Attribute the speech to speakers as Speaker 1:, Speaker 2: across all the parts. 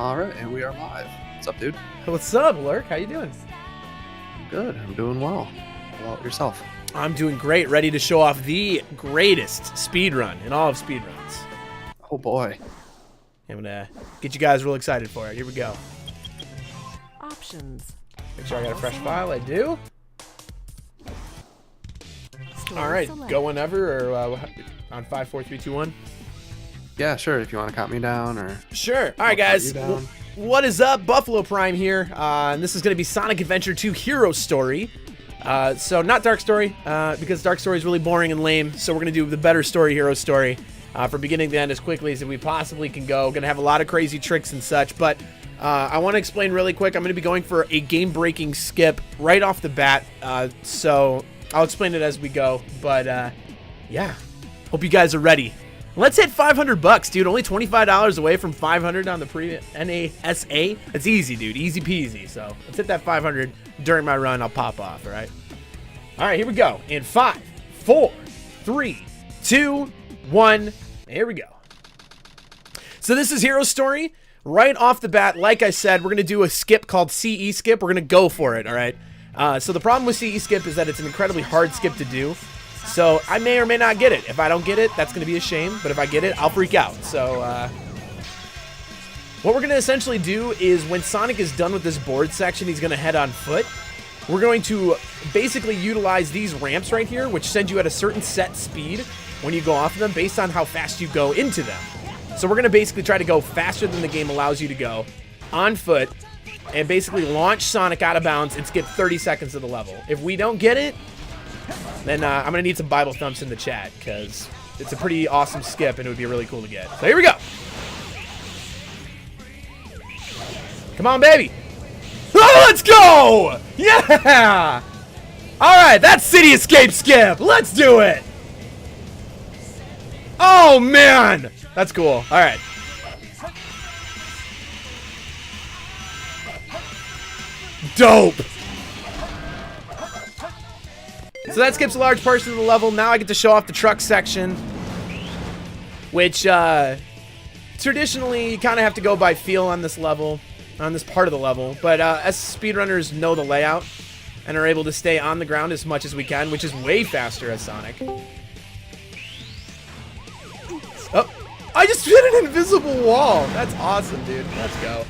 Speaker 1: All right, and we are live. What's up, dude?
Speaker 2: What's up, Lurk? How you doing?
Speaker 1: Good. I'm doing well. How about yourself?
Speaker 2: I'm doing great. Ready to show off the greatest speed run in all of speedruns.
Speaker 1: Oh boy.
Speaker 2: I'm gonna get you guys real excited for it. Here we go.
Speaker 3: Options.
Speaker 2: Make sure I got a fresh file. I do.
Speaker 3: Story
Speaker 2: All right,
Speaker 3: select.
Speaker 2: go whenever or on 5, 4, 3, 2, 1.
Speaker 1: Yeah, sure. If you want to count me down, or
Speaker 2: Sure. All right,
Speaker 1: I'll count
Speaker 2: guys.
Speaker 1: you down.
Speaker 2: What is up? BuffaloPrime here, and this is going to be Sonic Adventure 2 Hero Story. So not Dark Story, because Dark Story is really boring and lame. So we're going to do the better story, Hero Story, from beginning to end as quickly as we possibly can go. Going to have a lot of crazy tricks and such, but I want to explain really quick. I'm going to be going for a game-breaking skip right off the bat. So I'll explain it as we go. But yeah, hope you guys are ready. Let's hit 500 bucks, dude. Only $25 away from 500 on the pre-NASA. It's easy, dude. Easy peasy. So let's hit that 500 during my run. I'll pop off, all right? All right, here we go. In 5, 4, 3, 2, 1. Here we go. So this is Hero Story. Right off the bat, like I said, we're going to do a skip called CE skip. We're going to go for it, all right? So the problem with CE skip is that it's an incredibly hard skip to do. So I may or may not get it. If I don't get it, that's going to be a shame. But if I get it, I'll freak out. So what we're going to essentially do is when Sonic is done with this board section, he's going to head on foot. We're going to basically utilize these ramps right here, which send you at a certain set speed when you go off of them based on how fast you go into them. So we're going to basically try to go faster than the game allows you to go on foot and basically launch Sonic out of bounds and skip 30 seconds of the level. If we don't get it, then I'm going to need some Bible thumps in the chat because it's a pretty awesome skip and it would be really cool to get. So here we go. Come on, baby. Oh, let's go. Yeah. All right, that's City Escape skip. Let's do it. Oh, man. That's cool. All right. Dope. So that skips a large portion of the level. Now I get to show off the truck section, which traditionally you kind of have to go by feel on this level, on this part of the level. But as speedrunners know the layout and are able to stay on the ground as much as we can, which is way faster as Sonic. Oh, I just hit an invisible wall. That's awesome, dude. Let's go.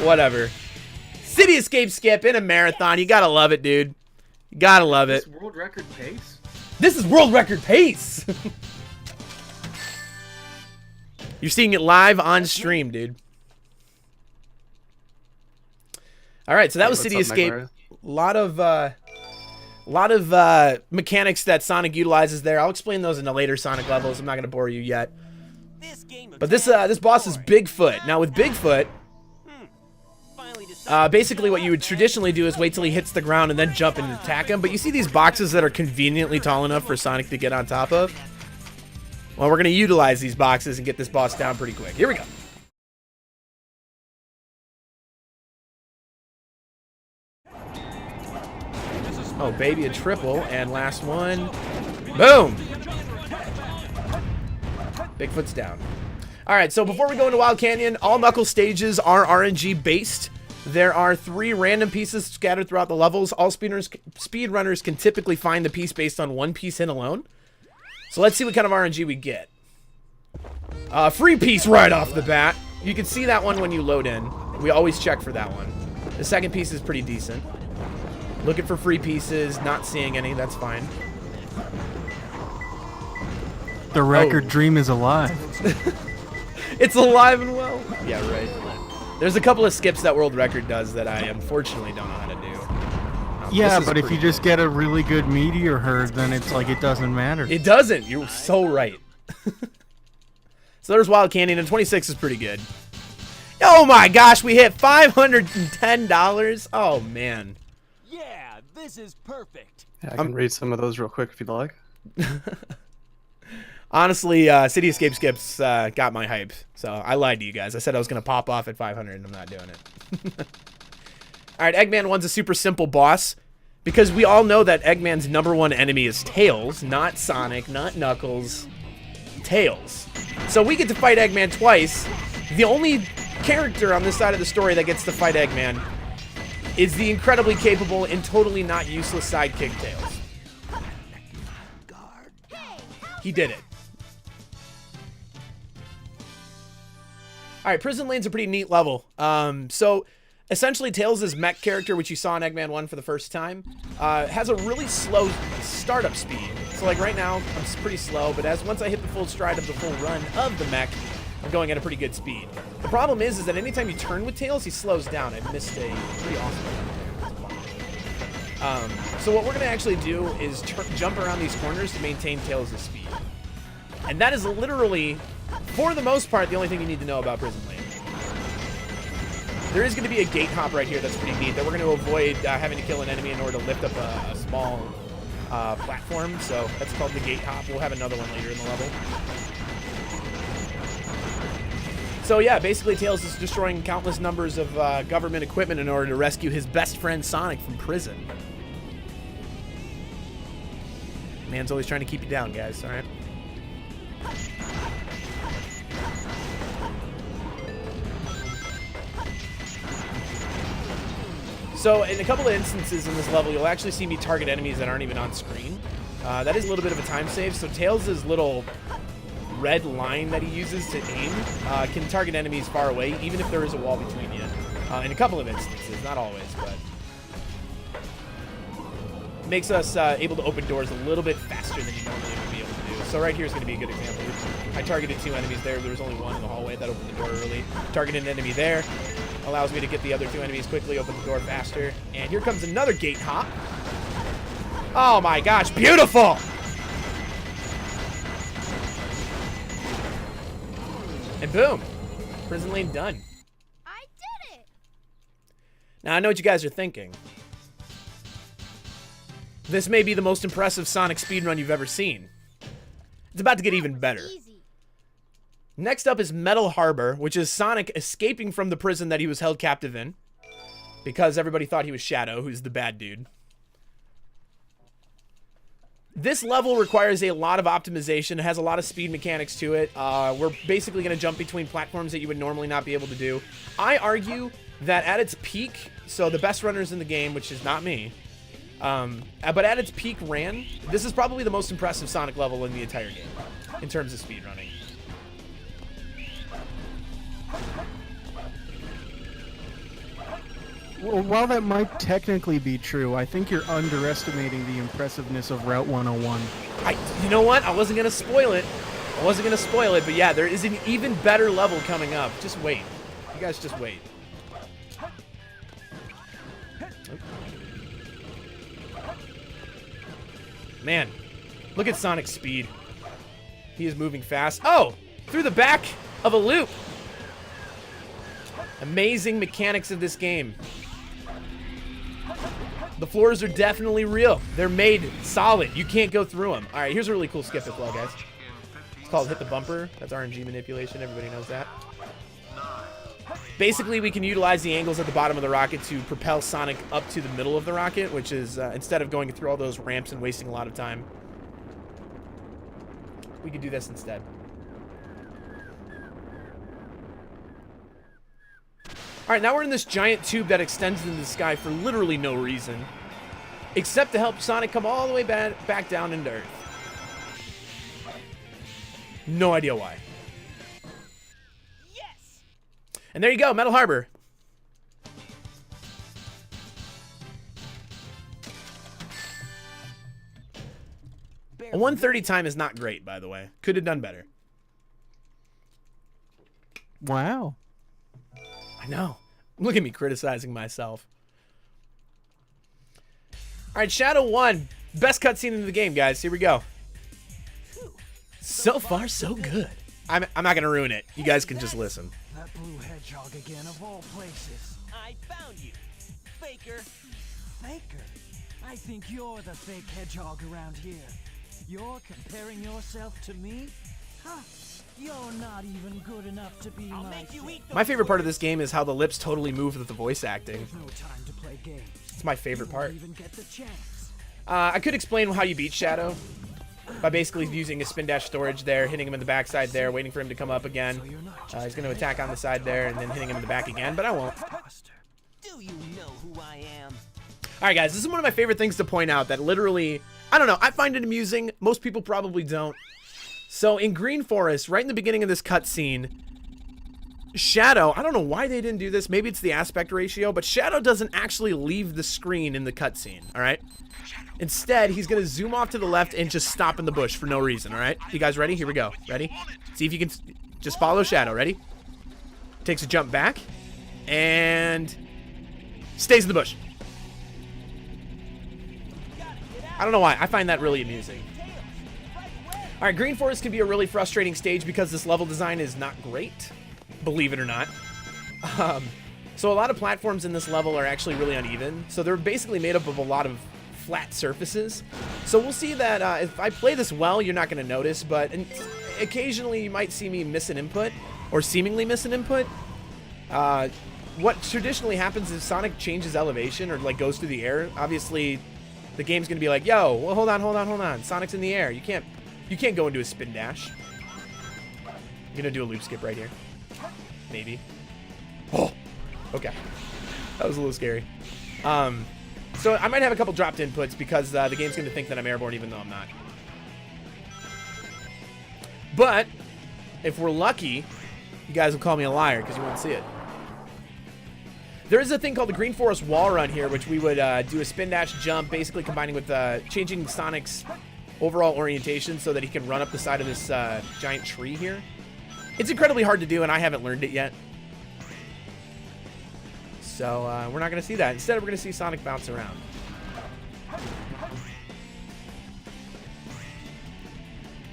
Speaker 2: Whatever. City Escape skip in a marathon. You gotta love it, dude. You gotta love it.
Speaker 1: This world record pace?
Speaker 2: This is world record pace. You're seeing it live on stream, dude. All right, so that was City Escape. A lot of mechanics that Sonic utilizes there. I'll explain those in the later Sonic levels. I'm not gonna bore you yet. But this boss is Bigfoot. Now with Bigfoot, basically what you would traditionally do is wait till he hits the ground and then jump and attack him. But you see these boxes that are conveniently tall enough for Sonic to get on top of? Well, we're going to utilize these boxes and get this boss down pretty quick. Here we go. Oh, baby, a triple. And last one. Boom. Bigfoot's down. All right, so before we go into Wild Canyon, all Knuckles stages are RNG based. There are 3 random pieces scattered throughout the levels. All speedrunners can typically find the piece based on one piece hit alone. So let's see what kind of RNG we get. Free piece right off the bat. You can see that one when you load in. We always check for that one. The second piece is pretty decent. Looking for free pieces, not seeing any, that's fine.
Speaker 4: The record dream is alive.
Speaker 2: It's alive and well. Yeah, right. There's a couple of skips that world record does that I unfortunately don't know how to do.
Speaker 4: Yeah, but if you just get a really good Meteor Hurt, then it's like it doesn't matter.
Speaker 2: It doesn't. You're so right. So there's Wild Canyon, and 26 is pretty good. Oh my gosh, we hit $510. Oh man.
Speaker 5: Yeah, this is perfect.
Speaker 1: Yeah, I can read some of those real quick if you'd like.
Speaker 2: Honestly, City Escape skips got my hype. So I lied to you guys. I said I was going to pop off at 500, and I'm not doing it. All right, Eggman 1's a super simple boss. Because we all know that Eggman's #1 enemy is Tails, not Sonic, not Knuckles. Tails. So we get to fight Eggman twice. The only character on this side of the story that gets to fight Eggman is the incredibly capable and totally not useless sidekick Tails. He did it. Alright, Prison Lane's a pretty neat level. So, essentially, Tails' mech character, which you saw in Eggman 1 for the first time, has a really slow startup speed. So, like, right now, I'm pretty slow, but once I hit the full stride of the full run of the mech, I'm going at a pretty good speed. The problem is that anytime you turn with Tails, he slows down. I missed a pretty awesome one. So what we're going to actually do is jump around these corners to maintain Tails' speed. And that is literally, for the most part, the only thing you need to know about Prison Lane. There is going to be a gate hop right here that's pretty neat that we're going to avoid having to kill an enemy in order to lift up a small platform. So that's called the gate hop. We'll have another one later in the level. So yeah, basically Tails is destroying countless numbers of government equipment in order to rescue his best friend Sonic from prison. Man's always trying to keep you down, guys, alright? So in a couple of instances in this level, you'll actually see me target enemies that aren't even on screen. That is a little bit of a time save, so Tails' little red line that he uses to aim can target enemies far away, even if there is a wall between you. In a couple of instances, not always, but makes us able to open doors a little bit faster than you normally would be able to do. So right here is going to be a good example. I targeted 2 enemies there. There was only one in the hallway that opened the door early. Targeted an enemy there. Allows me to get the other 2 enemies quickly, open the door faster. And here comes another gate hop. Oh my gosh, beautiful! And boom, Prison Lane done.
Speaker 3: I did it!
Speaker 2: Now I know what you guys are thinking. This may be the most impressive Sonic speedrun you've ever seen. It's about to get even better.
Speaker 3: Easy.
Speaker 2: Next up is Metal Harbor, which is Sonic escaping from the prison that he was held captive in. Because everybody thought he was Shadow, who's the bad dude. This level requires a lot of optimization. It has a lot of speed mechanics to it. We're basically going to jump between platforms that you would normally not be able to do. I argue that at its peak, so the best runners in the game, which is not me, but at its peak ran, this is probably the most impressive Sonic level in the entire game, in terms of speed running.
Speaker 4: Well, while that might technically be true, I think you're underestimating the impressiveness of Route 101.
Speaker 2: You know what? I wasn't going to spoil it. But yeah, there is an even better level coming up. Just wait. You guys just wait. Man, look at Sonic's speed. He is moving fast. Oh, through the back of a loop. Amazing mechanics of this game. The floors are definitely real. They're made solid. You can't go through them. All right, here's a really cool skip as well, guys. It's called Hit the Bumper. That's RNG manipulation. Everybody knows that. Basically, we can utilize the angles at the bottom of the rocket to propel Sonic up to the middle of the rocket, which is, instead of going through all those ramps and wasting a lot of time, we can do this instead. All right, now we're in this giant tube that extends into the sky for literally no reason, except to help Sonic come all the way back down into Earth. No idea why.
Speaker 5: Yes!
Speaker 2: And there you go, Metal Harbor. A 1:30 time is not great, by the way. Could have done better.
Speaker 4: Wow.
Speaker 2: I know. Look at me criticizing myself. All right, Shadow 1. Best cutscene in the game, guys. Here we go. So far, so good. I'm not going to ruin it. You guys can just listen.
Speaker 5: That blue hedgehog again, of all places. I found you. Faker. Faker? I think you're the fake hedgehog around here. You're comparing yourself to me? Huh. You're not even good enough to be
Speaker 2: My favorite part of this game is how the lips totally move with the voice acting.
Speaker 5: There's no time to play games.
Speaker 2: It's my favorite part.
Speaker 5: Even get the chance.
Speaker 2: I could explain how you beat Shadow. by basically using his spin dash storage there, hitting him in the backside there, waiting for him to come up again. He's going to attack on the side there and then hitting him in the back again, but I won't.
Speaker 5: Do you know who I am?
Speaker 2: All right, guys, this is one of my favorite things to point out that literally, I don't know, I find it amusing. Most people probably don't. So in Green Forest, right in the beginning of this cutscene, Shadow, I don't know why they didn't do this. Maybe it's the aspect ratio, but Shadow doesn't actually leave the screen in the cutscene, all right? Instead, he's going to zoom off to the left and just stop in the bush for no reason, all right? You guys ready? Here we go. Ready? See if you can just follow Shadow. Ready? Takes a jump back and stays in the bush. I don't know why. I find that really amusing. All right, Green Forest can be a really frustrating stage because this level design is not great, believe it or not. So a lot of platforms in this level are actually really uneven. So they're basically made up of a lot of flat surfaces. So we'll see that if I play this well, you're not going to notice, but occasionally you might see me miss an input or seemingly miss an input. What traditionally happens is Sonic changes elevation or like goes through the air. Obviously, the game's going to be like, yo, well, hold on. Sonic's in the air. You can't go into a spin dash. I'm going to do a loop skip right here. Maybe. Oh, okay. That was a little scary. So I might have a couple dropped inputs because the game's going to think that I'm airborne even though I'm not. But if we're lucky, you guys will call me a liar because you won't see it. There is a thing called the Green Forest Wall Run here, which we would do a spin dash jump, basically combining with changing Sonic's overall orientation so that he can run up the side of this giant tree here. It's incredibly hard to do, and I haven't learned it yet. So we're not going to see that. Instead, we're going to see Sonic bounce around.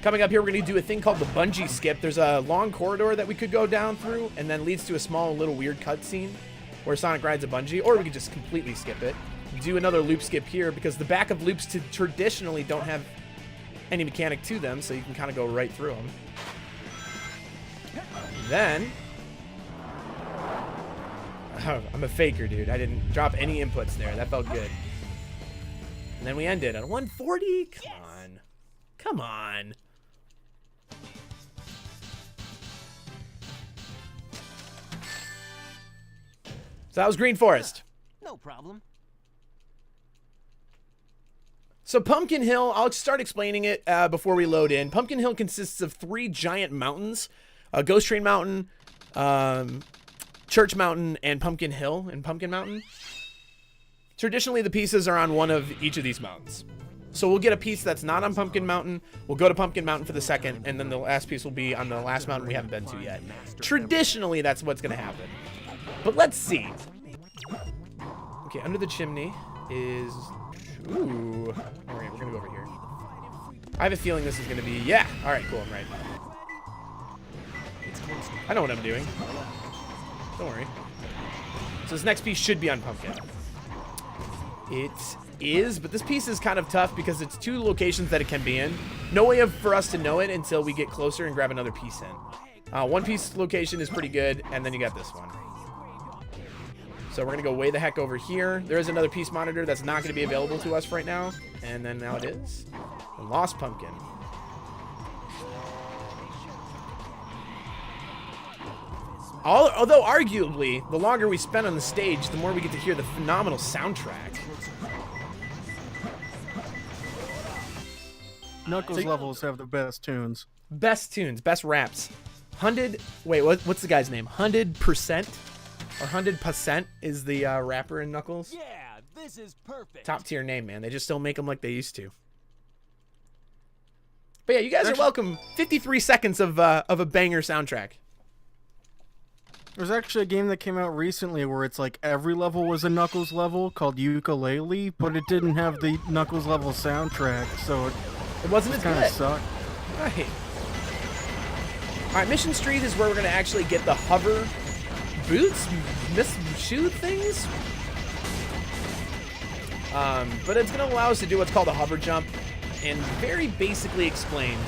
Speaker 2: Coming up here, we're going to do a thing called the bungee skip. There's a long corridor that we could go down through, and then leads to a small little weird cutscene where Sonic rides a bungee, or we could just completely skip it. Do another loop skip here, because the back of loops traditionally don't have any mechanic to them, so you can kind of go right through them. Then, oh, I'm a faker, dude. I didn't drop any inputs there. That felt good. And then we ended at 140. Come on. Come on. So that was Green Forest.
Speaker 5: No problem.
Speaker 2: So Pumpkin Hill, I'll start explaining it before we load in. Pumpkin Hill consists of 3 giant mountains. Ghost Train Mountain, Church Mountain, and Pumpkin Hill and Pumpkin Mountain. Traditionally, the pieces are on one of each of these mountains. So we'll get a piece that's not on Pumpkin Mountain. We'll go to Pumpkin Mountain for the second, and then the last piece will be on the last mountain we haven't been to yet. Traditionally, that's what's going to happen. But let's see. Okay, under the chimney is... Ooh. All right, we're going to go over here. I have a feeling this is going to be... Yeah. All right, cool. I'm right. I know what I'm doing. Don't worry. So this next piece should be on Pumpkin. It is, but this piece is kind of tough because it's 2 locations that it can be in. No way for us to know it until we get closer and grab another piece in. One piece location is pretty good, and then you got this one. So we're going to go way the heck over here. There is another piece monitor that's not going to be available to us right now. And then now it is. The Lost Pumpkin. Although arguably, the longer we spend on the stage, the more we get to hear the phenomenal soundtrack.
Speaker 4: Knuckles levels have the best tunes.
Speaker 2: Best tunes, best raps. 100, wait, what's the guy's name? 100%? Or 100% is the rapper in Knuckles.
Speaker 5: Yeah, this is perfect.
Speaker 2: Top tier name, man. They just don't make them like they used to. But yeah, you guys are welcome. 53 seconds of a banger soundtrack.
Speaker 4: There's actually a game that came out recently where it's like every level was a Knuckles level called Ukulele, but it didn't have the Knuckles level soundtrack, so
Speaker 2: it wasn't as
Speaker 4: kind of
Speaker 2: good.
Speaker 4: Sucked.
Speaker 2: Right. All right, Mission Street is where we're going to actually get the hover boots, shoe things. But it's going to allow us to do what's called a hover jump, and very basically explained,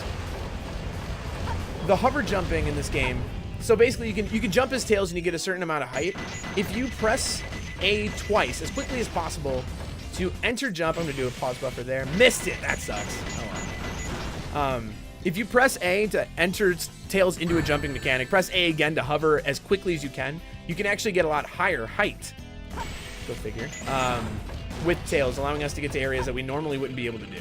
Speaker 2: the hover jumping in this game. So basically, you can jump as Tails and you get a certain amount of height. If you press A twice as quickly as possible to enter jump, I'm gonna do a pause buffer there. Missed it. That sucks. Oh If you press A to enter Tails into a jumping mechanic, press A again to hover as quickly as you can actually get a lot higher height. Go figure. With Tails, allowing us to get to areas that we normally wouldn't be able to do.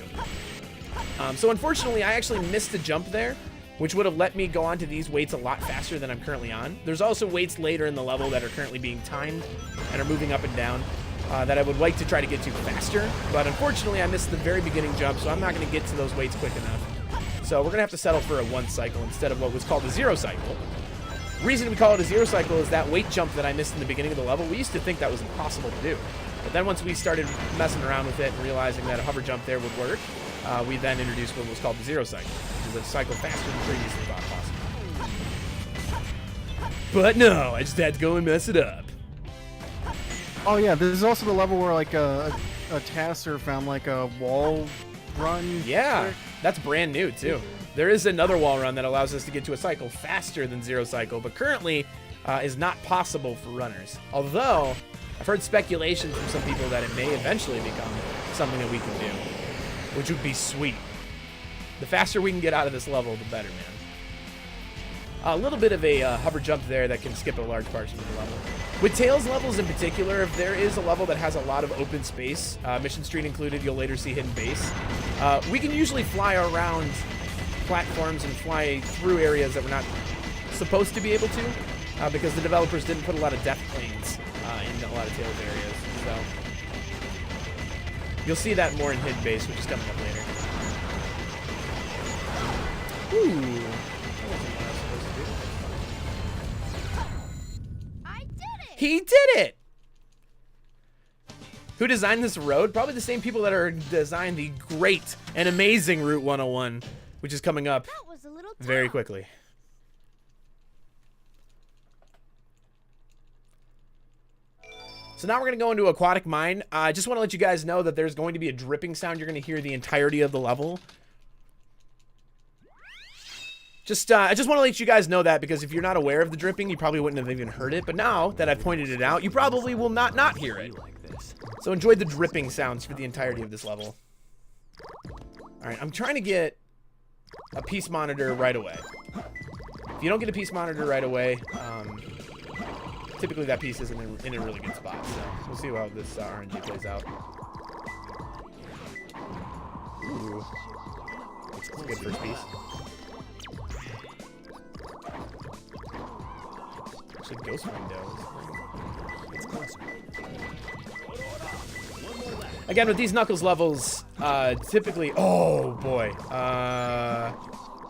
Speaker 2: So unfortunately, I actually missed a jump there, which would have let me go onto these weights a lot faster than I'm currently on. There's also weights later in the level that are currently being timed and are moving up and down that I would like to try to get to faster. But unfortunately, I missed the very beginning jump, so I'm not going to get to those weights quick enough. So we're going to have to settle for a 1 cycle instead of what was called a 0 cycle. The reason we call it a 0 cycle is that weight jump that I missed in the beginning of the level, we used to think that was impossible to do. But then once we started messing around with it and realizing that a hover jump there would work, we then introduced what was called the 0 cycle, which is a cycle faster than previously thought possible. But no, I just had to go and mess it up.
Speaker 4: Oh yeah, this is also the level where like a Tasser found like a wall run.
Speaker 2: Yeah,
Speaker 4: trick.
Speaker 2: that's brand new too. There is another wall run that allows us to get to a cycle faster than 0 cycle, but currently is not possible for runners. Although, I've heard speculation from some people that it may eventually become something that we can do, which would be sweet. The faster we can get out of this level, the better, man. A little bit of a hover jump there that can skip a large portion of the level. With Tails levels in particular, if there is a level that has a lot of open space, Mission Street included, you'll later see Hidden Base, we can usually fly around platforms and fly through areas that we're not supposed to be able to, because the developers didn't put a lot of depth planes in a lot of Tails areas. So you'll see that more in Hidden Base, which is coming up later. Ooh. He did it! Who designed this road? Probably the same people that are designed the great and amazing Route 101, which is coming up
Speaker 3: That was a little
Speaker 2: very
Speaker 3: tough.
Speaker 2: quickly. So now we're going to go into Aquatic Mind. I just want to let you guys know that there's going to be a dripping sound. You're going to hear the entirety of the level. I just want to let you guys know that, because if you're not aware of the dripping, you probably wouldn't have even heard it. But now that I've pointed it out, you probably will not hear it. So enjoy the dripping sounds for the entirety of this level. Alright, I'm trying to get a piece monitor right away. If you don't get a piece monitor right away, typically that piece isn't in a really good spot. So we'll see how this RNG plays out. Ooh. That's a good first piece. Ghost window. Again, with these Knuckles levels, typically... Oh, boy.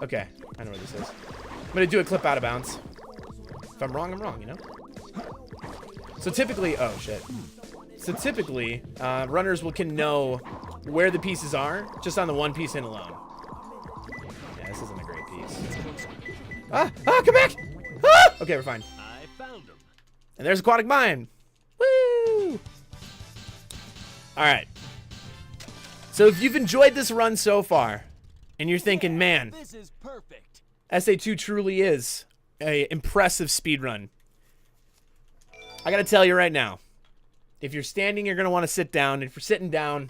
Speaker 2: Okay, I know where this is. I'm going to do a clip out of bounds. If I'm wrong, I'm wrong, you know? So typically... Oh, shit. So typically, runners can know where the pieces are, just on the one piece in alone. Yeah, this isn't a great piece. Come back! Ah! Okay, we're fine. And there's Aquatic Mind. Woo! Alright. So if you've enjoyed this run so far, and you're thinking, man,
Speaker 5: This is perfect.
Speaker 2: SA2 truly is an impressive speed run, I gotta tell you right now, if you're standing, you're gonna want to sit down. If you're sitting down,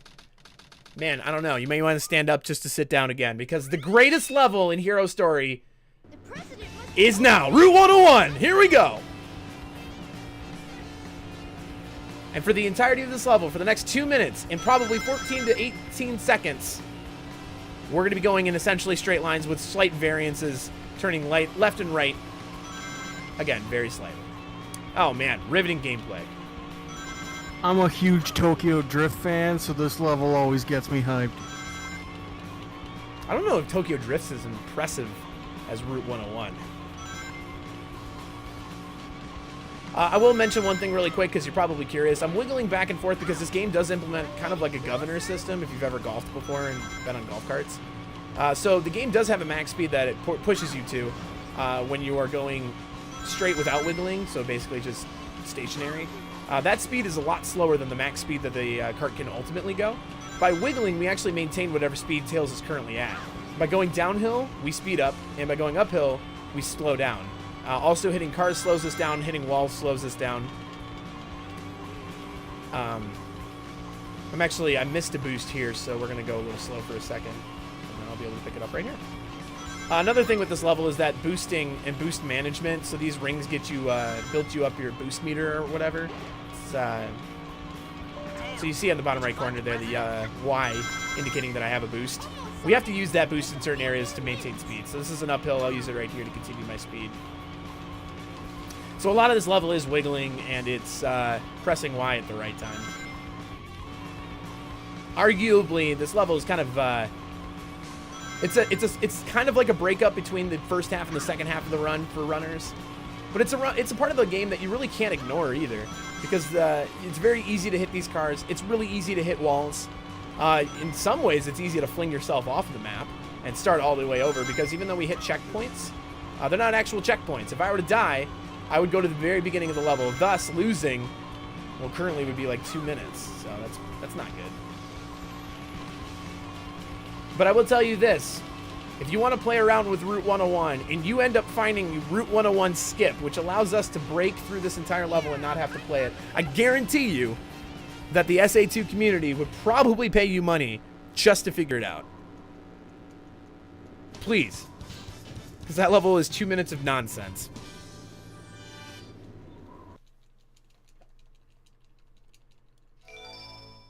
Speaker 2: man, I don't know, you may want to stand up just to sit down again, because the greatest level in Hero Story
Speaker 3: The president must
Speaker 2: is now Route 101. Here we go. And for the entirety of this level, for the next 2 minutes, and probably 14 to 18 seconds, we're going to be going in essentially straight lines with slight variances, turning left and right. Again, very slightly. Oh man, riveting gameplay.
Speaker 4: I'm a huge Tokyo Drift fan, so this level always gets me hyped.
Speaker 2: I don't know if Tokyo Drift's as impressive as Route 101. I will mention one thing really quick, because you're probably curious. I'm wiggling back and forth because this game does implement kind of like a governor system, if you've ever golfed before and been on golf carts. So the game does have a max speed that it pushes you to when you are going straight without wiggling, so basically just stationary. That speed is a lot slower than the max speed that the cart can ultimately go. By wiggling, we actually maintain whatever speed Tails is currently at. By going downhill, we speed up, and by going uphill, we slow down. Also, hitting cars slows us down, hitting walls slows us down. I missed a boost here, so we're going to go a little slow for a second, and then I'll be able to pick it up right here. Another thing with this level is that boosting and boost management. So these rings get you, built you up your boost meter or whatever. It's, so you see on the bottom right corner there, the Y indicating that I have a boost. We have to use that boost in certain areas to maintain speed. So this is an uphill. I'll use it right here to continue my speed. So a lot of this level is wiggling, and it's pressing Y at the right time. Arguably, this level is kind of it's kind of like a breakup between the first half and the second half of the run for runners, but it's a part of the game that you really can't ignore either, because it's very easy to hit these cars. It's really easy to hit walls. In some ways, it's easy to fling yourself off of the map and start all the way over, because even though we hit checkpoints, they're not actual checkpoints. If I were to die, I would go to the very beginning of the level, thus losing, well, currently would be like 2 minutes, so that's not good. But I will tell you this, if you want to play around with Route 101 and you end up finding Route 101 skip, which allows us to break through this entire level and not have to play it, I guarantee you that the SA2 community would probably pay you money just to figure it out. Please. Because that level is 2 minutes of nonsense.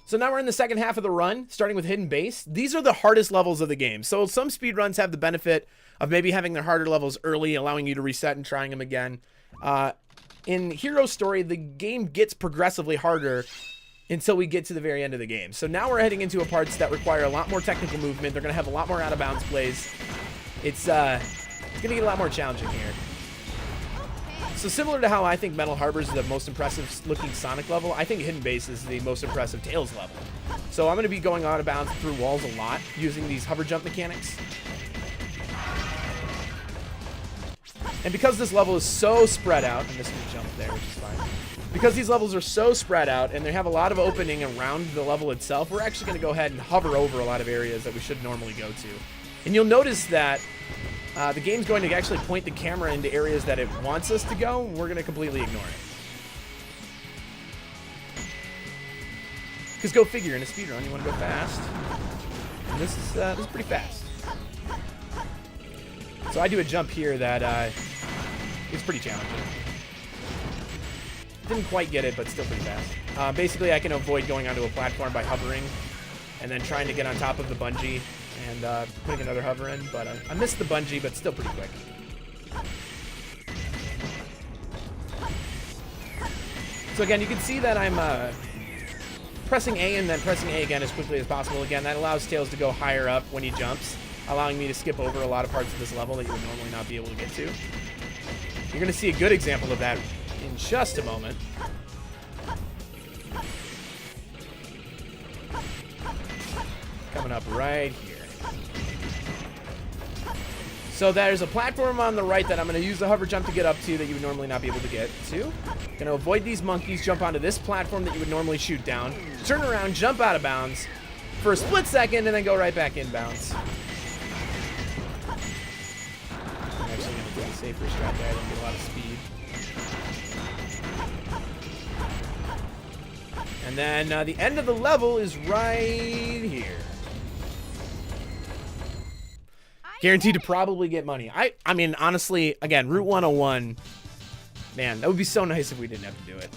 Speaker 2: So now we're in the second half of the run, starting with Hidden Base. These are the hardest levels of the game. So some speedruns have the benefit of maybe having their harder levels early, allowing you to reset and trying them again. In Hero Story, the game gets progressively harder until we get to the very end of the game. So now we're heading into parts that require a lot more technical movement. They're going to have a lot more out-of-bounds plays. It's going to get a lot more challenging here. So similar to how I think Metal Harbor is the most impressive looking Sonic level, I think Hidden Base is the most impressive Tails level. So I'm going to be going out of bounds through walls a lot using these hover jump mechanics. And because this level is so spread out, and this will jump there, which is fine. Because these levels are so spread out and they have a lot of opening around the level itself, we're actually going to go ahead and hover over a lot of areas that we should normally go to. And you'll notice that the game's going to actually point the camera into areas that it wants us to go, and we're going to completely ignore it. Because go figure, in a speedrun, you want to go fast. And this is pretty fast. So I do a jump here that is pretty challenging. Didn't quite get it, but still pretty fast. Basically, I can avoid going onto a platform by hovering and then trying to get on top of the bungee and putting another hover in, but I missed the bungee, but still pretty quick. So again, you can see that I'm pressing A and then pressing A again as quickly as possible. Again, that allows Tails to go higher up when he jumps, allowing me to skip over a lot of parts of this level that you would normally not be able to get to. You're going to see a good example of that in just a moment. Coming up right here. So there's a platform on the right that I'm going to use the hover jump to get up to that you would normally not be able to get to. Going to avoid these monkeys, jump onto this platform that you would normally shoot down, turn around, jump out of bounds for a split second, and then go right back in bounds. I'm actually going to take a safer strat there. I don't get a lot of speed. And then the end of the level is right here. Guaranteed to probably get money. I mean, honestly, again, Route 101, man, that would be so nice if we didn't have to do it.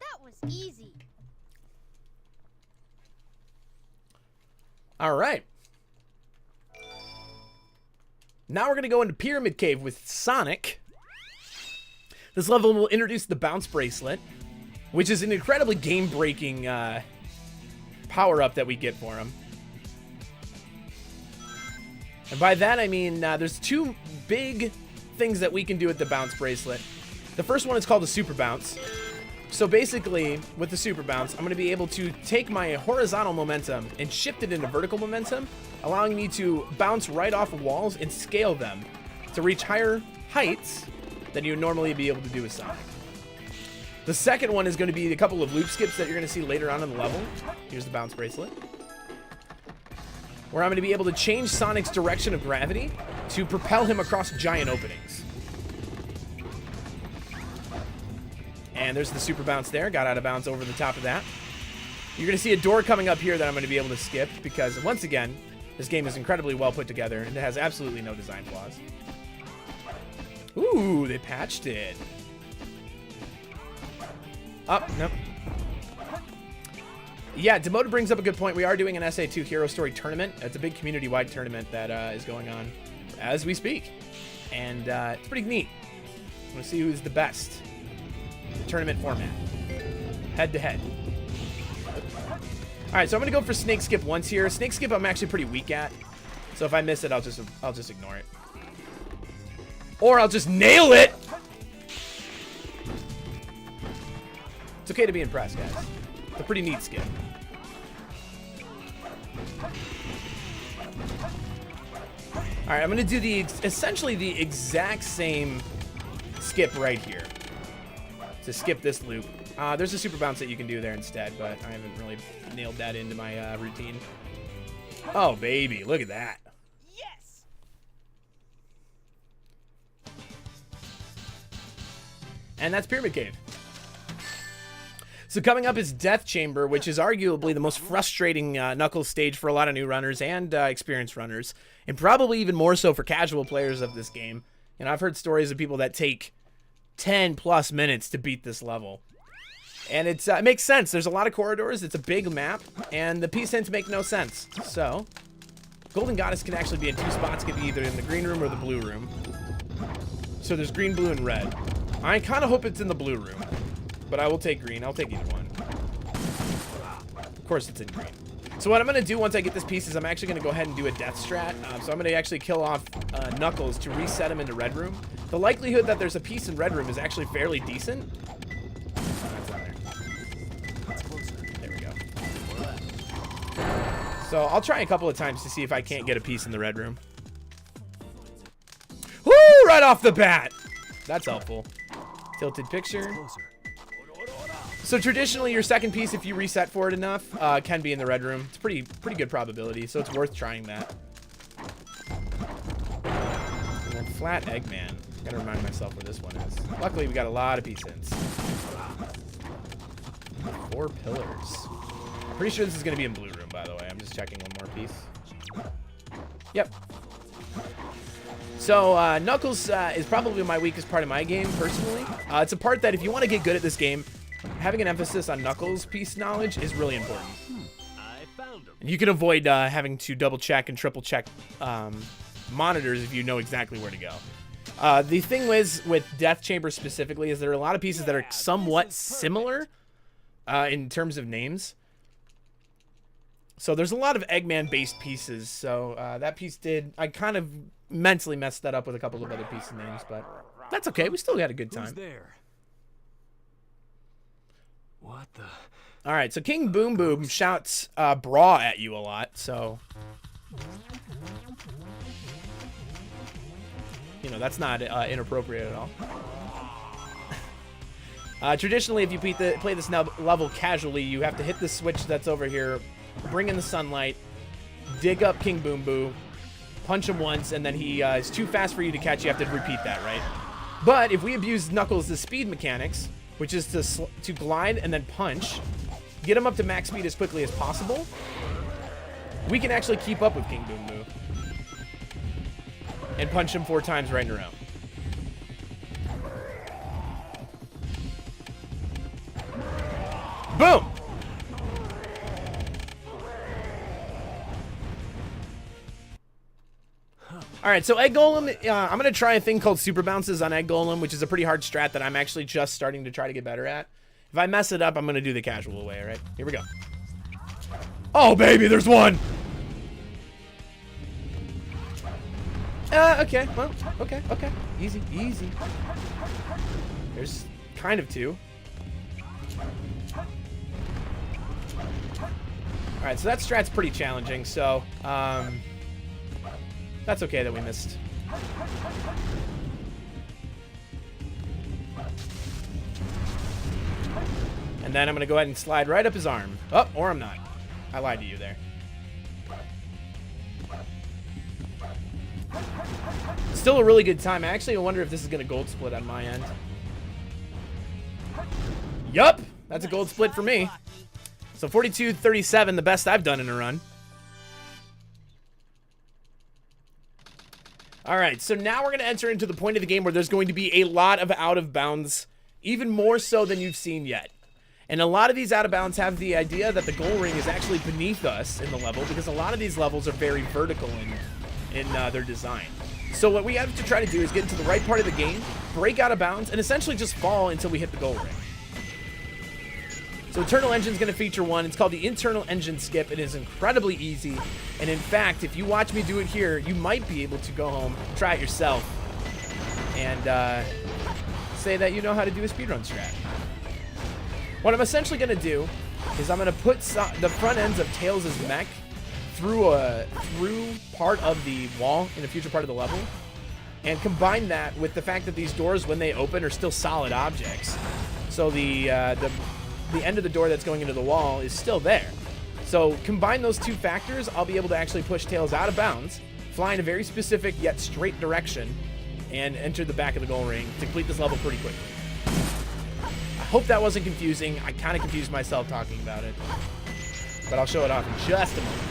Speaker 3: That was easy.
Speaker 2: All right. Now we're going to go into Pyramid Cave with Sonic. This level will introduce the Bounce Bracelet, which is an incredibly game-breaking power-up that we get for him. And by that, I mean there's two big things that we can do with the Bounce Bracelet. The first one is called the Super Bounce. So basically, with the Super Bounce, I'm going to be able to take my horizontal momentum and shift it into vertical momentum, allowing me to bounce right off of walls and scale them to reach higher heights than you would normally be able to do with Sonic. The second one is going to be a couple of loop skips that you're going to see later on in the level. Here's the Bounce Bracelet, where I'm going to be able to change Sonic's direction of gravity to propel him across giant openings. And there's the Super Bounce there. Got out of bounds over the top of that. You're going to see a door coming up here that I'm going to be able to skip because, once again, this game is incredibly well put together and it has absolutely no design flaws. Ooh, they patched it. Oh, nope. Yeah, Demoted brings up a good point. We are doing an SA2 Hero Story tournament. It's a big community-wide tournament that is going on as we speak. And it's pretty neat. I want to see who's the best. Tournament format. Head-to-head. All right, so I'm going to go for Snake Skip once here. Snake Skip I'm actually pretty weak at. So if I miss it, I'll just ignore it. Or I'll just nail it! It's okay to be impressed, guys. It's a pretty neat skip. Alright, I'm going to do essentially the exact same skip right here. To skip this loop. There's a super bounce that you can do there instead, but I haven't really nailed that into my routine. Oh, baby, look at that.
Speaker 5: Yes!
Speaker 2: And that's Pyramid Cave. So coming up is Death Chamber, which is arguably the most frustrating Knuckles stage for a lot of new runners and experienced runners, and probably even more so for casual players of this game. And I've heard stories of people that take 10 plus minutes to beat this level. And it makes sense. There's a lot of corridors. It's a big map, and the piece hints make no sense. So, Golden Goddess can actually be in 2 spots. It can be either in the green room or the blue room. So there's green, blue, and red. I kind of hope it's in the blue room, but I will take green. I'll take either one. Of course it's in green. So what I'm going to do once I get this piece is I'm actually going to go ahead and do a death strat. So I'm going to actually kill off Knuckles to reset him into red room. The likelihood that there's a piece in red room is actually fairly decent. There we go. So I'll try a couple of times to see if I can't get a piece in the red room. Woo! Right off the bat! That's helpful. Tilted picture. So traditionally, your second piece, if you reset for it enough, can be in the red room. It's pretty good probability, so it's worth trying that. And then flat Eggman. Gotta remind myself where this one is. Luckily, we got a lot of pieces. 4 pillars. Pretty sure this is gonna be in blue room, by the way. I'm just checking one more piece. Yep. So, Knuckles is probably my weakest part of my game, personally. It's a part that if you want to get good at this game, having an emphasis on Knuckles piece knowledge is really important. And you can avoid having to double check and triple check monitors if you know exactly where to go. The thing with Death Chamber specifically is there are a lot of pieces that are somewhat similar in terms of names. So there's a lot of Eggman-based pieces. So that piece I kind of mentally messed that up with a couple of other piece names, but that's okay. We still had a good time.
Speaker 5: Who's there? What the?
Speaker 2: All right, so King Boom Boom shouts bra at you a lot, so you know that's not inappropriate at all. Traditionally, if you play this level casually, you have to hit the switch that's over here, bring in the sunlight, dig up King Boom Boo, punch him once, and then he is too fast for you to catch. You have to repeat that, right? But if we abuse Knuckles' speed mechanics, which is to glide and then punch, get him up to max speed as quickly as possible, we can actually keep up with King Boom Boo and punch him 4 times right in a row. Boom! Alright, so Egg Golem, I'm going to try a thing called Super Bounces on Egg Golem, which is a pretty hard strat that I'm actually just starting to try to get better at. If I mess it up, I'm going to do the casual way, alright? Here we go. Oh, baby, there's one! Okay, well, okay. Easy, easy. There's kind of 2. Alright, so that strat's pretty challenging, so, that's okay that we missed. And then I'm going to go ahead and slide right up his arm. Oh, or I'm not. I lied to you there. Still a really good time. I actually wonder if this is going to gold split on my end. Yup, that's a gold split for me. So 42-37, the best I've done in a run. All right, so now we're going to enter into the point of the game where there's going to be a lot of out of bounds, even more so than you've seen yet. And a lot of these out of bounds have the idea that the goal ring is actually beneath us in the level, because a lot of these levels are very vertical in their design. So what we have to try to do is get into the right part of the game, break out of bounds, and essentially just fall until we hit the goal ring. So Internal Engine is going to feature one. It's called the Internal Engine Skip. It is incredibly easy. And in fact, if you watch me do it here, you might be able to go home, try it yourself, and say that you know how to do a speedrun strat. What I'm essentially going to do is I'm going to put the front ends of Tails' mech through part of the wall in a future part of the level, and combine that with the fact that these doors, when they open, are still solid objects. So the end of the door that's going into the wall is still there. So combine those two factors, I'll be able to actually push Tails out of bounds, fly in a very specific yet straight direction, and enter the back of the goal ring to complete this level pretty quickly. I hope that wasn't confusing. I kind of confused myself talking about it, but I'll show it off in just a moment.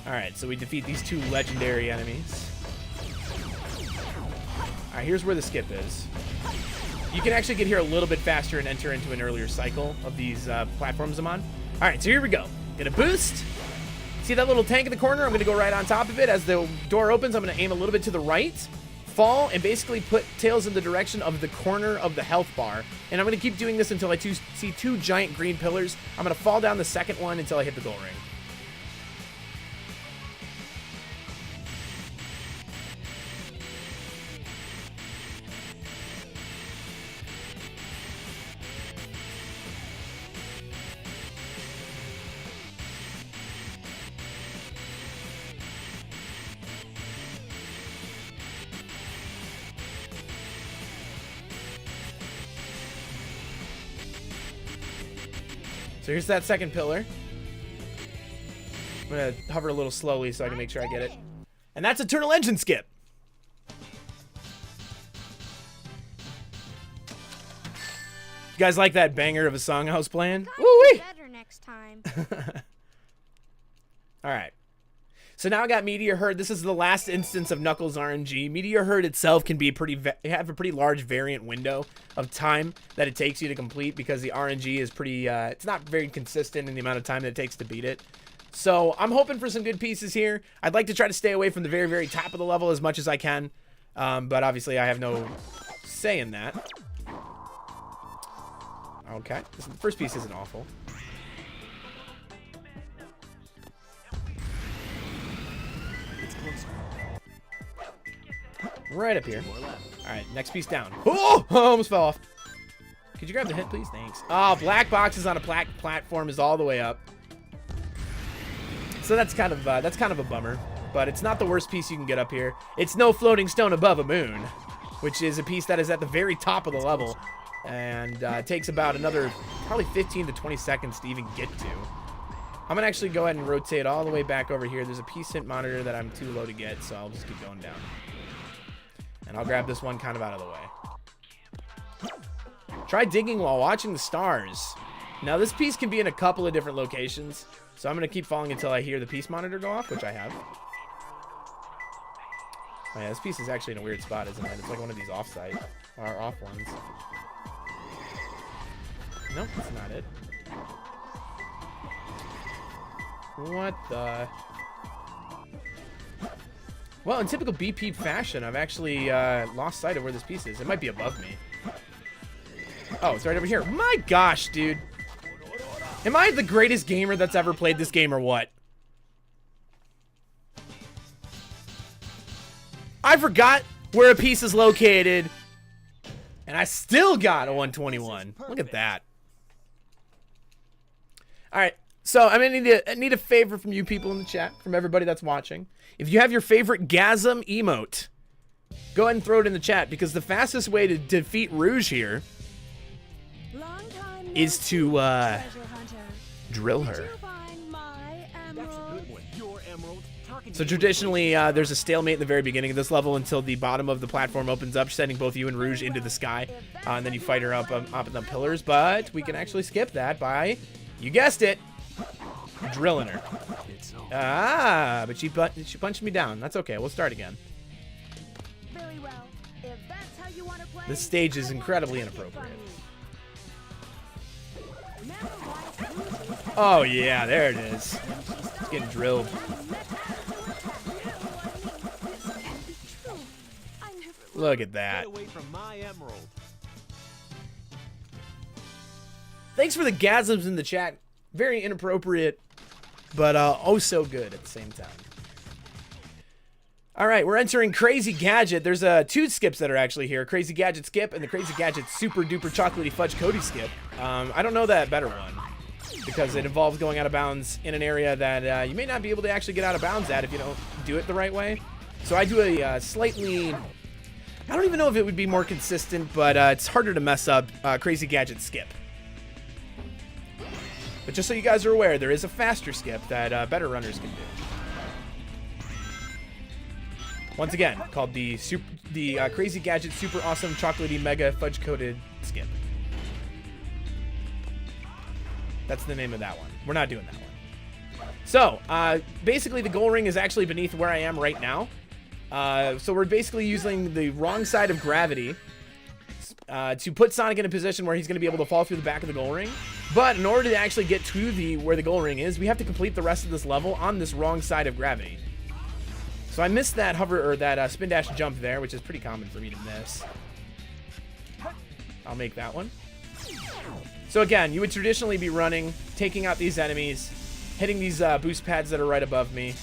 Speaker 2: Alright, so we defeat these two legendary enemies. Alright, here's where the skip is. You can actually get here a little bit faster and enter into an earlier cycle of these platforms I'm on. Alright, so here we go. Get a boost. See that little tank in the corner? I'm going to go right on top of it. As the door opens, I'm going to aim a little bit to the right, fall, and basically put Tails in the direction of the corner of the health bar. And I'm going to keep doing this until I see two giant green pillars. I'm going to fall down the second one until I hit the goal ring. So here's that second pillar. I'm going to hover a little slowly so I can make sure I get it. And that's Internal Engine Skip. You guys like that banger of a song I was playing? Woo-wee!
Speaker 3: Better next time.
Speaker 2: All right. So now I got Meteor Hurt. This is the last instance of Knuckles RNG. Meteor Hurt itself can be have a pretty large variant window of time that it takes you to complete, because the RNG is pretty, it's not very consistent in the amount of time that it takes to beat it. So I'm hoping for some good pieces here. I'd like to try to stay away from the very, very top of the level as much as I can. But obviously I have no say in that. Okay, the first piece isn't awful. Right up here. All right, next piece down. Oh, almost fell off. Could you grab the hit, please? Thanks. Oh, black boxes on a platform is all the way up. So that's kind of a bummer, but it's not the worst piece you can get up here. It's no floating stone above a moon, which is a piece that is at the very top of the level, and takes about another probably 15 to 20 seconds to even get to. I'm gonna actually go ahead and rotate all the way back over here. There's a piece hint monitor that I'm too low to get, so I'll just keep going down. And I'll grab this one kind of out of the way. Try digging while watching the stars. Now this piece can be in a couple of different locations, so I'm going to keep falling until I hear the piece monitor go off, which I have. Oh yeah, this piece is actually in a weird spot, isn't it? It's like one of these off-site, or off ones. Nope, that's not it. What the... Well, in typical BP fashion, I've actually lost sight of where this piece is. It might be above me. Oh, it's right over here. My gosh, dude. Am I the greatest gamer that's ever played this game or what? I forgot where a piece is located, and I still got a 121. Look at that. All right. So I'm gonna need a favor from you people in the chat, from everybody that's watching. If you have your favorite gasm emote, go ahead and throw it in the chat, because the fastest way to defeat Rouge here is to drill her.
Speaker 5: That's a good one. Your emerald. Talk
Speaker 2: So traditionally, there's a stalemate in the very beginning of this level until the bottom of the platform opens up, sending both you and Rouge into the sky. And then you fight her up in the pillars. But we can actually skip that by, you guessed it, drilling her. Ah, but she punched me down. That's okay. We'll start again.
Speaker 3: Very well. If that's how you want to play,
Speaker 2: This stage is incredibly inappropriate. Oh, yeah, there it is. It's getting drilled. Look at that.
Speaker 6: Get away from my emerald.
Speaker 2: Thanks for the gasms in the chat. Very inappropriate, but oh so good at the same time. All right, we're entering Crazy Gadget. There's two skips that are actually here. Crazy Gadget skip and the Crazy Gadget super duper chocolatey fudge Cody skip. I don't know that better one because it involves going out of bounds in an area that you may not be able to actually get out of bounds at if you don't do it the right way. So I do a slightly, I don't even know if it would be more consistent, but it's harder to mess up Crazy Gadget skip. But just so you guys are aware, there is a faster skip that better runners can do. Once again, called the Crazy Gadget Super Awesome Chocolatey Mega Fudge Coated Skip. That's the name of that one. We're not doing that one. So, basically the goal ring is actually beneath where I am right now. So we're basically using the wrong side of gravity to put Sonic in a position where he's going to be able to fall through the back of the goal ring. But in order to actually get to where the goal ring is, we have to complete the rest of this level on this wrong side of gravity. So I missed that hover or that spin dash jump there, which is pretty common for me to miss. I'll make that one. So again, you would traditionally be running, taking out these enemies, hitting these boost pads that are right above me,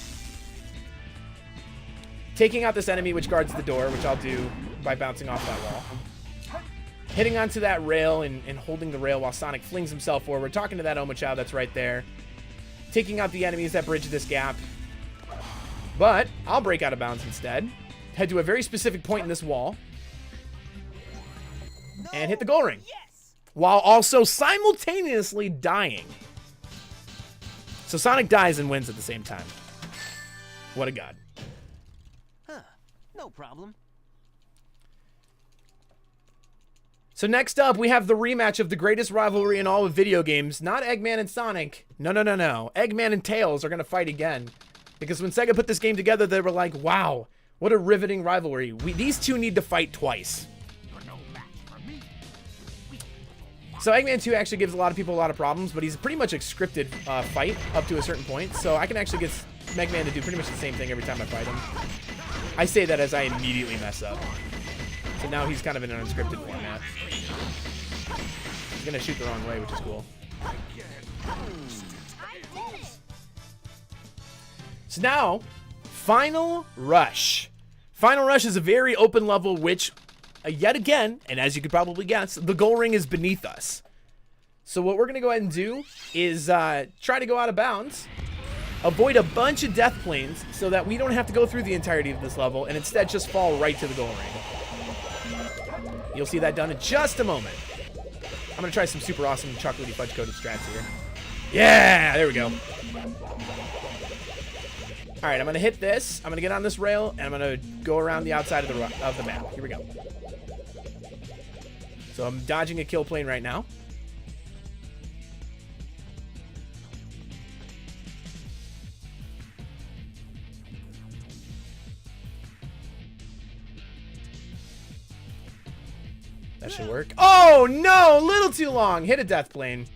Speaker 2: taking out this enemy which guards the door, which I'll do by bouncing off that wall, hitting onto that rail and holding the rail while Sonic flings himself forward, talking to that Omochao that's right there, taking out the enemies that bridge this gap. But I'll break out of bounds instead, head to a very specific point in this wall, and hit the goal ring, while also simultaneously dying. So Sonic dies and wins at the same time. What a god.
Speaker 5: Huh. No problem.
Speaker 2: So next up, we have the rematch of the greatest rivalry in all of video games. Not Eggman and Sonic. No. Eggman and Tails are going to fight again. Because when Sega put this game together, they were like, wow, what a riveting rivalry. These two need to fight twice. So Eggman 2 actually gives a lot of people a lot of problems, but he's pretty much a scripted fight up to a certain point. So I can actually get Eggman to do pretty much the same thing every time I fight him. I say that as I immediately mess up. So now he's kind of in an unscripted format. He's going to shoot the wrong way, which is cool. So now, Final Rush. Final Rush is a very open level, which, yet again, and as you could probably guess, the goal ring is beneath us. So what we're going to go ahead and do is try to go out of bounds, avoid a bunch of death planes so that we don't have to go through the entirety of this level and instead just fall right to the goal ring. You'll see that done in just a moment. I'm going to try some super awesome chocolatey fudge coated strats here. Yeah, there we go. All right, I'm going to hit this. I'm going to get on this rail, and I'm going to go around the outside of the map. Here we go. So I'm dodging a kill plane right now. That should work. Oh, no! A little too long. Hit a death plane.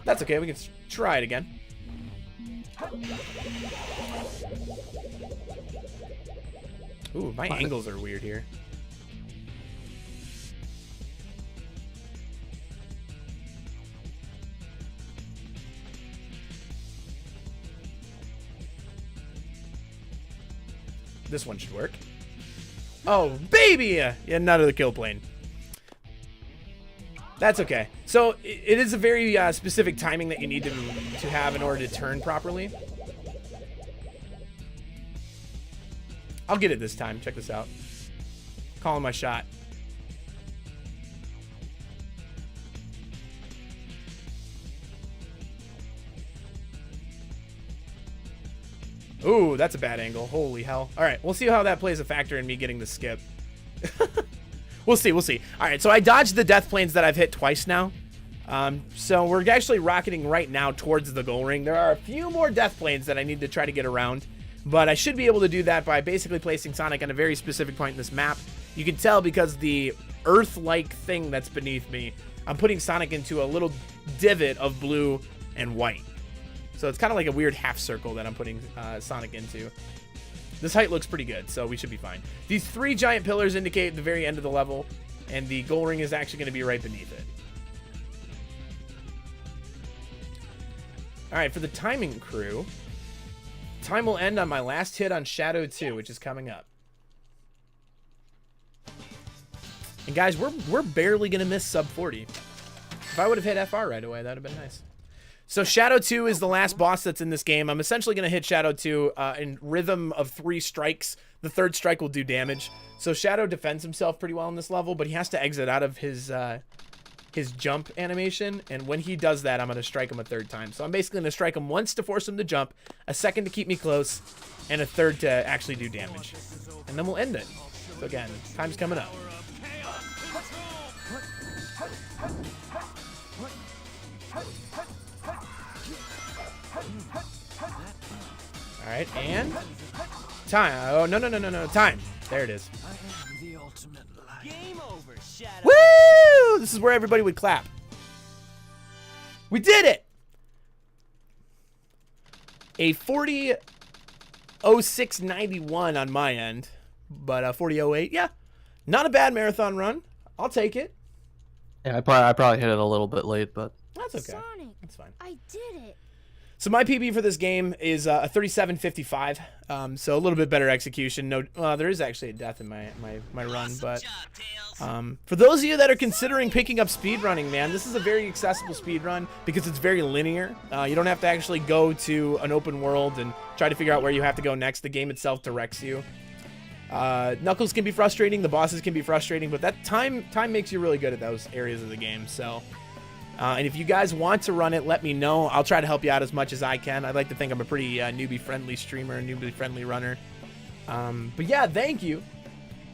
Speaker 2: That's okay. We can try it again. Ooh, my angles are weird here. This one should work. Oh, baby! Yeah, none of the kill plane. That's okay. So it is a very specific timing that you need to have in order to turn properly. I'll get it this time. Check this out. Calling my shot. Ooh, that's a bad angle. Holy hell. All right, we'll see how that plays a factor in me getting the skip. We'll see. All right, so I dodged the death planes that I've hit twice now. So we're actually rocketing right now towards the goal ring. There are a few more death planes that I need to try to get around, but I should be able to do that by basically placing Sonic on a very specific point in this map. You can tell because the Earth-like thing that's beneath me, I'm putting Sonic into a little divot of blue and white. So it's kind of like a weird half circle that I'm putting Sonic into. This height looks pretty good, so we should be fine. These 3 giant pillars indicate the very end of the level, and the goal ring is actually going to be right beneath it. All right, for the timing crew, time will end on my last hit on Shadow 2, which is coming up. And guys, we're barely going to miss sub 40. If I would have hit FR right away, that would have been nice. So Shadow 2 is the last boss that's in this game. I'm essentially going to hit Shadow 2 in rhythm of 3 strikes. The 3rd strike will do damage. So Shadow defends himself pretty well in this level, but he has to exit out of his jump animation. And when he does that, I'm going to strike him a 3rd time. So I'm basically going to strike him once to force him to jump, a 2nd to keep me close, and a 3rd to actually do damage. And then we'll end it. So again, time's coming up. All right, and time. Oh, no. Time. There it is.
Speaker 5: I am the ultimate light. Game over, Shadow.
Speaker 2: Woo! This is where everybody would clap. We did it! A 40:06.91 on my end, but 40:08. Yeah, not a bad marathon run. I'll take it.
Speaker 1: Yeah, I probably hit it a little bit late, but
Speaker 2: That's okay.
Speaker 3: Sonic,
Speaker 2: That's fine.
Speaker 3: I did it.
Speaker 2: So my PB for this game is a 37:55. So a little bit better execution. No, there is actually a death in my run, but for those of you that are considering picking up speedrunning, man, this is a very accessible speedrun because it's very linear. You don't have to actually go to an open world and try to figure out where you have to go next. The game itself directs you. Knuckles can be frustrating, the bosses can be frustrating, but that time makes you really good at those areas of the game. So and if you guys want to run it, let me know. I'll try to help you out as much as I can. I'd like to think I'm a pretty newbie-friendly streamer, newbie-friendly runner. But yeah, thank you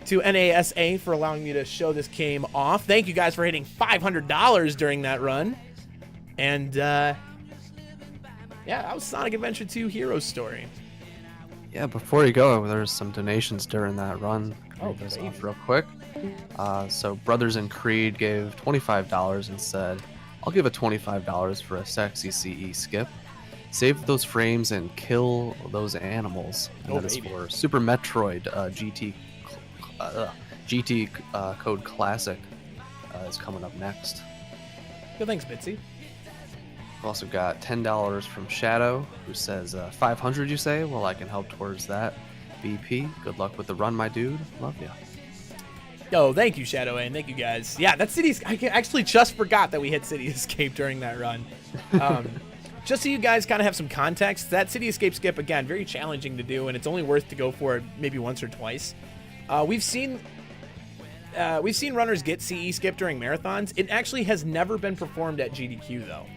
Speaker 2: to NASA for allowing me to show this game off. Thank you guys for hitting $500 during that run. And yeah, that was Sonic Adventure 2 Hero Story.
Speaker 1: yeah, before you go, there's some donations during that run.
Speaker 2: Oh,
Speaker 1: Read those
Speaker 2: baby.
Speaker 1: off real quick. So Brothers in Creed gave $25 and said, I'll give a $25 for a sexy CE skip. Save those frames and kill those animals. And
Speaker 2: Oh,
Speaker 1: that is
Speaker 2: baby.
Speaker 1: for Super Metroid GT Code Classic is coming up next.
Speaker 2: Good, thanks, Bitsy.
Speaker 1: We've also got $10 from Shadow, who says, 500 you say? Well, I can help towards that. BP, good luck with the run, my dude. Love ya.
Speaker 2: Yo, thank you, Shadow, and thank you guys. Yeah, that I actually just forgot that we hit City Escape during that run. Just so you guys kind of have some context, that City Escape skip, again, very challenging to do, and it's only worth to go for it maybe once or twice. We've seen runners get CE skip during marathons. It actually has never been performed at GDQ, though.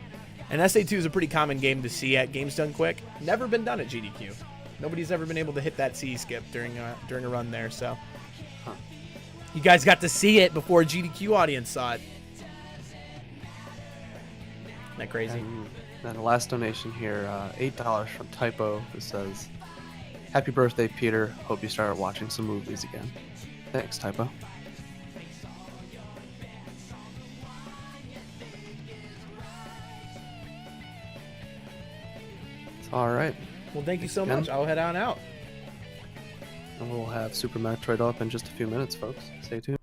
Speaker 2: And SA2 is a pretty common game to see at Games Done Quick. Never been done at GDQ. Nobody's ever been able to hit that CE skip during a run there, so... You guys got to see it before a GDQ audience saw it. Isn't that crazy?
Speaker 1: And then the last donation here, $8 from Typo, who says, happy birthday, Peter. Hope you start watching some movies again. Thanks, Typo. All right.
Speaker 2: Well, thank you so
Speaker 1: Again?
Speaker 2: much. I'll head on out.
Speaker 1: And we'll have Super Metroid up in just a few minutes, folks. Stay tuned.